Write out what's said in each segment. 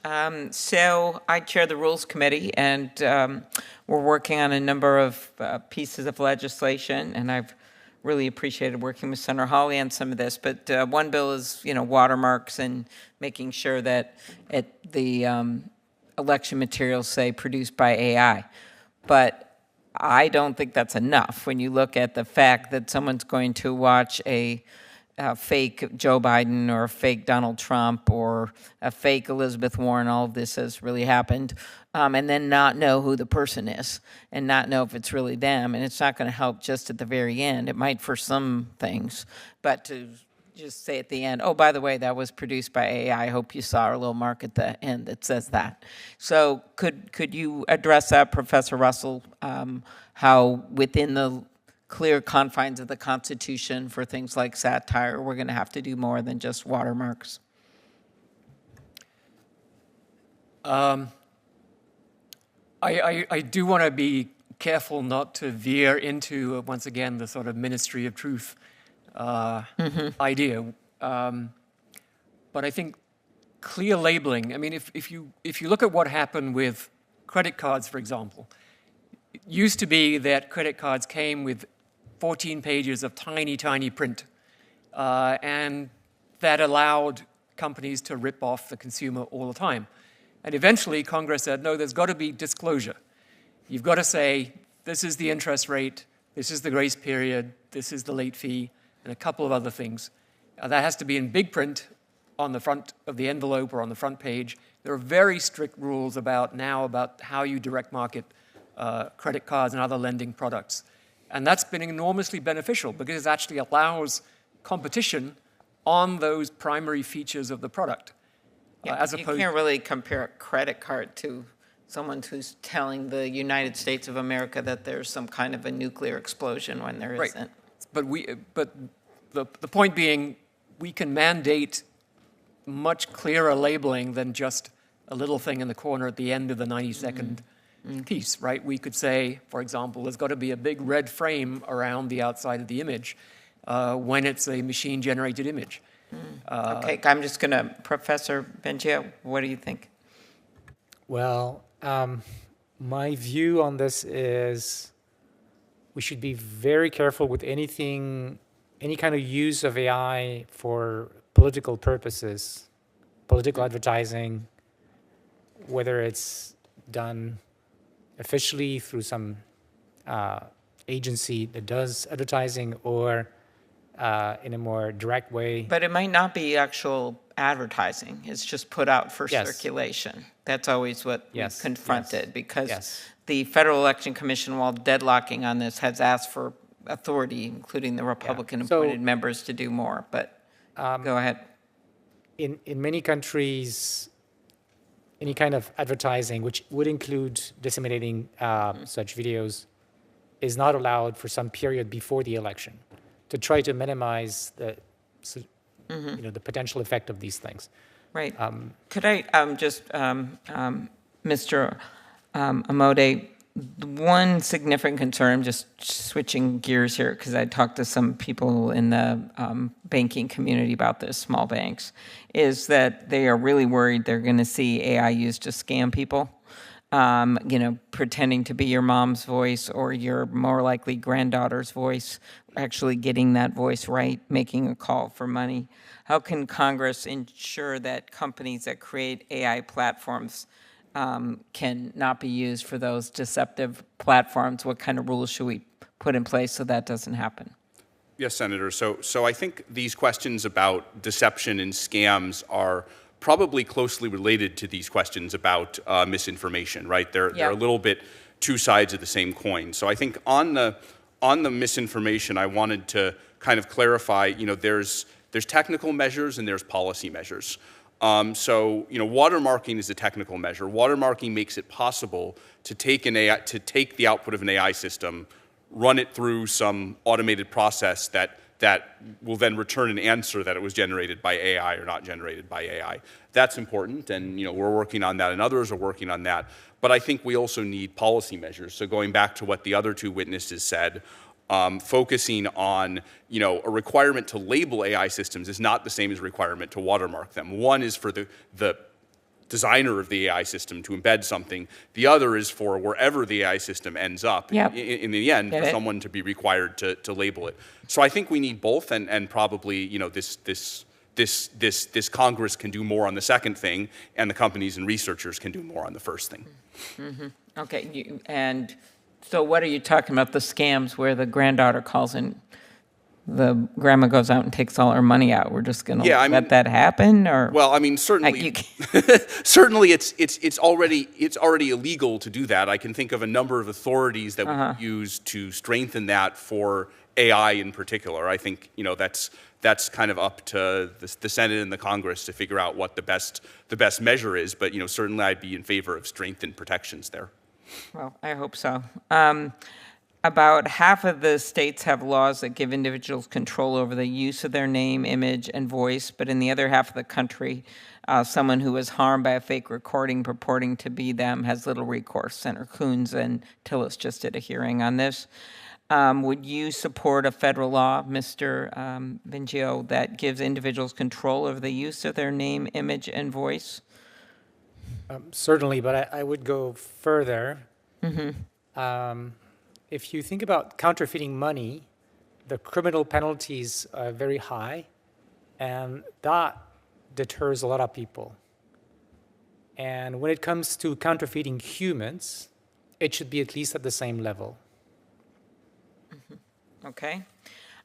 much. So I chair the Rules Committee, and we're working on a number of pieces of legislation, and I've really appreciated working with Senator Hawley on some of this. But one bill is, watermarks and making sure that the election materials say produced by AI. But I don't think that's enough when you look at the fact that someone's going to watch a fake Joe Biden or a fake Donald Trump or a fake Elizabeth Warren, all of this has really happened, and then not know who the person is and not know if it's really them. And it's not going to help just at the very end. It might for some things, but to just say at the end, oh, by the way, that was produced by AI. I hope you saw our little mark at the end that says that. So could you address that, Professor Russell, how within the clear confines of the Constitution for things like satire, we're going to have to do more than just watermarks? I do want to be careful not to veer into, once again, the sort of Ministry of Truth idea. But I think clear labeling, I mean, if you look at what happened with credit cards, for example, it used to be that credit cards came with 14 pages of tiny, tiny print. And that allowed companies to rip off the consumer all the time. And eventually, Congress said, no, there's got to be disclosure. You've got to say, this is the interest rate, this is the grace period, this is the late fee, and a couple of other things. That has to be in big print on the front of the envelope or on the front page. There are very strict rules about how you direct market credit cards and other lending products. And that's been enormously beneficial because it actually allows competition on those primary features of the product. Yeah, you can't really compare a credit card to someone who's telling the United States of America that there's some kind of a nuclear explosion when there isn't. But the point being, we can mandate much clearer labeling than just a little thing in the corner at the end of the 90-second piece, right? We could say, for example, there's got to be a big red frame around the outside of the image when it's a machine-generated image. Okay, I'm just going to, Professor Bengio, what do you think? Well, my view on this is we should be very careful with any kind of use of AI for political purposes, political advertising, whether it's done officially through some agency that does advertising or in a more direct way. But it might not be actual advertising. It's just put out for circulation. That's always what we confronted because the Federal Election Commission, while deadlocking on this, has asked for authority, including the Republican-appointed members, to do more. But go ahead. In many countries, any kind of advertising, which would include disseminating such videos, is not allowed for some period before the election to try to minimize the potential effect of these things. Right. Could I just, Mr. Amode, one significant concern, I'm just switching gears here because I talked to some people in the banking community about this, small banks, is that they are really worried they're going to see AI used to scam people, pretending to be your mom's voice or your more likely granddaughter's voice, actually getting that voice right, making a call for money. How can Congress ensure that companies that create AI platforms can not be used for those deceptive platforms? What kind of rules should we put in place so that doesn't happen? Yes, Senator. So I think these questions about deception and scams are probably closely related to these questions about misinformation, right? They're a little bit two sides of the same coin. So I think on the misinformation, I wanted to kind of clarify, there's technical measures and there's policy measures. Watermarking is a technical measure. Watermarking makes it possible to take the output of an AI system, run it through some automated process that will then return an answer that it was generated by AI or not generated by AI. That's important, and we're working on that, and others are working on that. But I think we also need policy measures. So going back to what the other two witnesses said, focusing on, a requirement to label AI systems is not the same as a requirement to watermark them. One is for the designer of the AI system to embed something. The other is for wherever the AI system ends up, Yep. in the end, Get for it. someone to be required to label it. So I think we need both, and probably, you know, this Congress can do more on the second thing, and the companies and researchers can do more on the first thing. Okay, and so what are you talking about, the scams where the granddaughter calls in, the grandma goes out and takes all her money out? We're just going to Yeah, I let mean- that happen, or? Well, I mean, certainly, you certainly, it's already illegal to do that. I can think of a number of authorities that we could use to strengthen that for AI in particular. I think, you know, that's kind of up to the Senate and the Congress to figure out what the best measure is. But, you know, certainly I'd be in favor of strengthened protections there. Well, I hope so. About half of the states have laws that give individuals control over the use of their name, image, and voice, but in the other half of the country, someone who was harmed by a fake recording purporting to be them has little recourse. Senator Coons and Tillis just did a hearing on this. Would you support a federal law, Mr. Vingio, that gives individuals control over the use of their name, image, and voice? Certainly, but I would go further. If you think about counterfeiting money, the criminal penalties are very high, and that deters a lot of people. And when it comes to counterfeiting humans, it should be at least at the same level. Okay.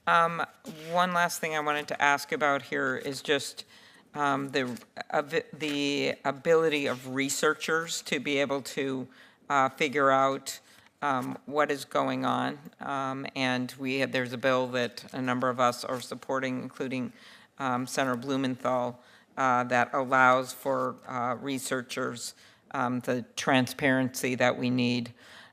One last thing I wanted to ask about here is just the ability of researchers to be able to figure out what is going on. And there's a bill that a number of us are supporting, including Senator Blumenthal, that allows for researchers the transparency that we need.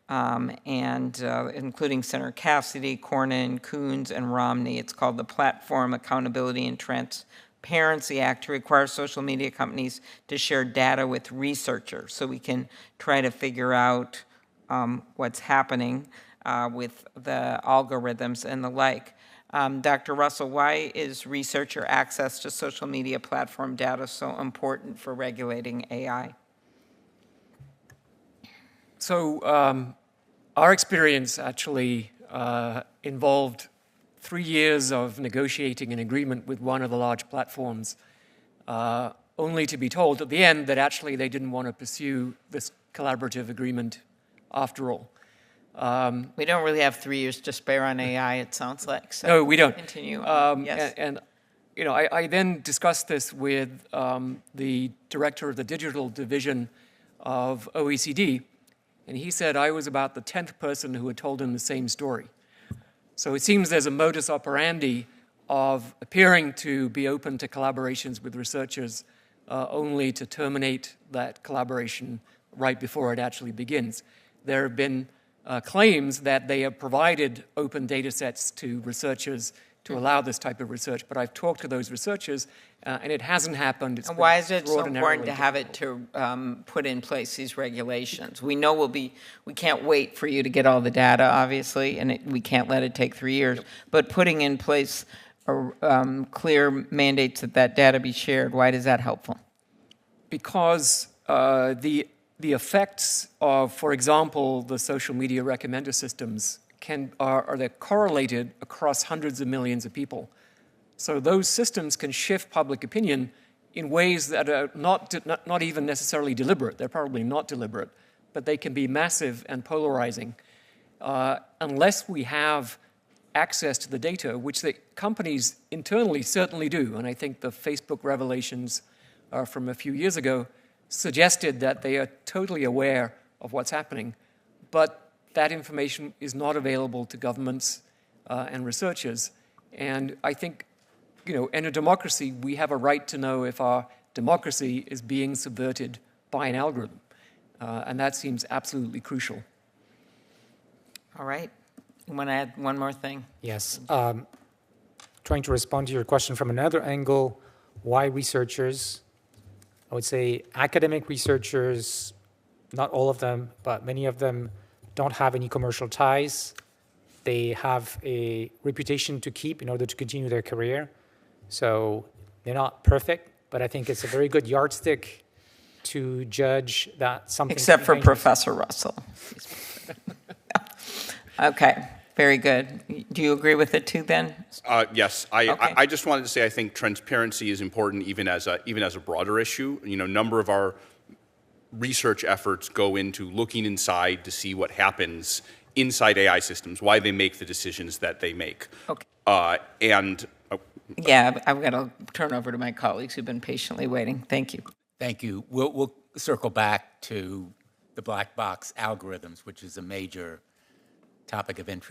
And including Senator Cassidy, Cornyn, Coons, and Romney. It's called the Platform Accountability and Transparency Act to require social media companies to share data with researchers so we can try to figure out what's happening with the algorithms and the like. Dr. Russell, why is researcher access to social media platform data so important for regulating AI? So our experience actually involved 3 years of negotiating an agreement with one of the large platforms, only to be told at the end that actually they didn't want to pursue this collaborative agreement after all. We don't really have 3 years to spare on AI, it sounds like. So No, we don't. Continue. Yes. And you know, I then discussed this with the director of the digital division of OECD, and he said I was about the 10th person who had told him the same story. So it seems there's a modus operandi of appearing to be open to collaborations with researchers only to terminate that collaboration right before it actually begins. There have been claims that they have provided open data sets to researchers to allow this type of research, but I've talked to those researchers, and it hasn't happened. It's And why is been it so important extraordinarily to have it to put in place these regulations? We know we can't wait for you to get all the data, obviously, and we can't let it take 3 years. But putting in place clear mandates that data be shared, why is that helpful? Because the effects of, for example, the social media recommender systems are correlated across hundreds of millions of people. So those systems can shift public opinion in ways that are not even necessarily deliberate. They're probably not deliberate, but they can be massive and polarizing. Unless we have access to the data, which the companies internally certainly do, and I think the Facebook revelations from a few years ago suggested that they are totally aware of what's happening, but that information is not available to governments and researchers. And I think, you know, in a democracy, we have a right to know if our democracy is being subverted by an algorithm. And that seems absolutely crucial. All right. You want to add one more thing? Yes. Trying to respond to your question from another angle, why researchers? I would say academic researchers, not all of them, but many of them don't have any commercial ties. They have a reputation to keep in order to continue their career. So they're not perfect, but I think it's a very good yardstick to judge that something. Except for Professor Russell. Okay, very good. Do you agree with it too then? Yes, Okay. I just wanted to say I think transparency is important even as a broader issue. You know, a number of our research efforts go into looking inside to see what happens inside AI systems, why they make the decisions that they make. Okay. Yeah, I've got to turn over to my colleagues who've been patiently waiting. Thank you. Thank you. We'll circle back to the black box algorithms, which is a major topic of interest